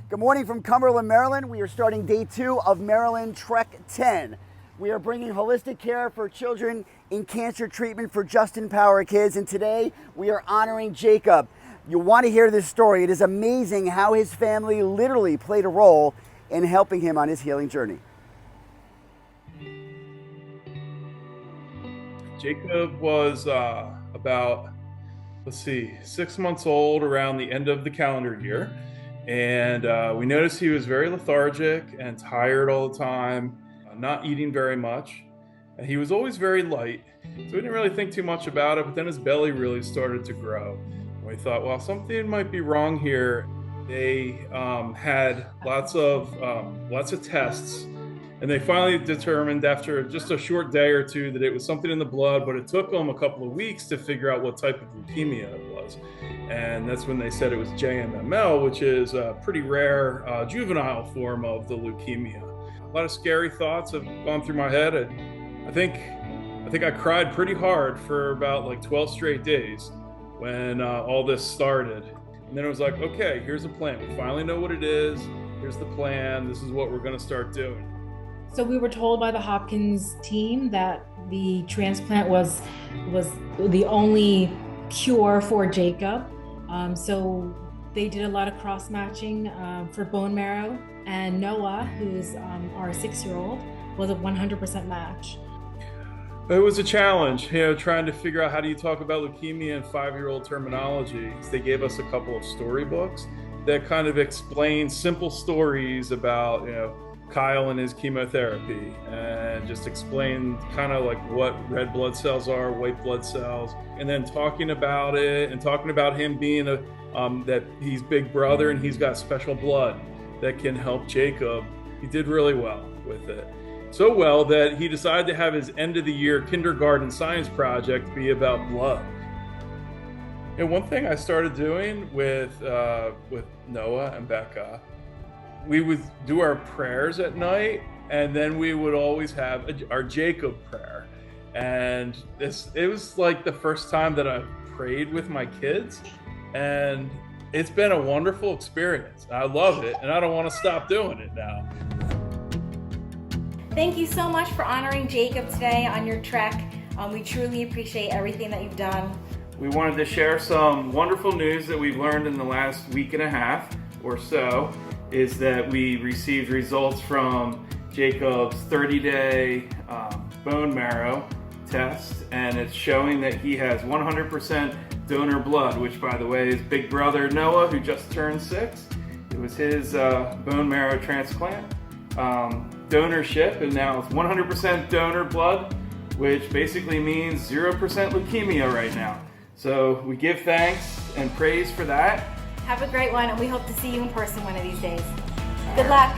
Good morning from Cumberland, Maryland. We are starting day 2 of Maryland Trek 10. We are bringing holistic care for children in cancer treatment for Justin Power Kids, and today we are honoring Jacob. You want to hear this story. It is amazing how his family literally played a role in helping him on his healing journey. Jacob was about, 6 months old around the end of the calendar year. And we noticed he was very lethargic and tired all the time, not eating very much. And he was always very light. So we didn't really think too much about it, but then his belly really started to grow. And we thought, well, something might be wrong here. They had lots of tests. And they finally determined after just a short day or two that it was something in the blood, but it took them a couple of weeks to figure out what type of leukemia it was. And that's when they said it was JMML, which is a pretty rare juvenile form of the leukemia. A lot of scary thoughts have gone through my head. I think I cried pretty hard for about 12 straight days when all this started. And then it was like, okay, here's a plan. We finally know what it is. Here's the plan. This is what we're going to start doing. So we were told by the Hopkins team that the transplant was the only cure for Jacob. So they did a lot of cross-matching for bone marrow, and Noah, who's our 6-year-old, was a 100% match. It was a challenge, trying to figure out how do you talk about leukemia in 5-year-old terminology. They gave us a couple of storybooks that kind of explain simple stories about, Kyle and his chemotherapy, and just explain kind of what red blood cells are, white blood cells, and then talking about it and talking about him being that he's big brother and he's got special blood that can help Jacob. He did really well with it. So well that he decided to have his end of the year kindergarten science project be about blood. And one thing I started doing with Noah and Becca, we would do our prayers at night, and then we would always have our Jacob prayer. And it was like the first time that I prayed with my kids, and it's been a wonderful experience. I love it, and I don't want to stop doing it now. Thank you so much for honoring Jacob today on your trek. We truly appreciate everything that you've done. We wanted to share some wonderful news that we've learned in the last week and a half or so, is that we received results from Jacob's 30-day bone marrow test, and it's showing that he has 100% donor blood, which, by the way, is big brother Noah, who just turned 6. It was his bone marrow transplant donorship, and now it's 100% donor blood, which basically means 0% leukemia right now. So we give thanks and praise for that. Have a great one, and we hope to see you in person one of these days. Good luck.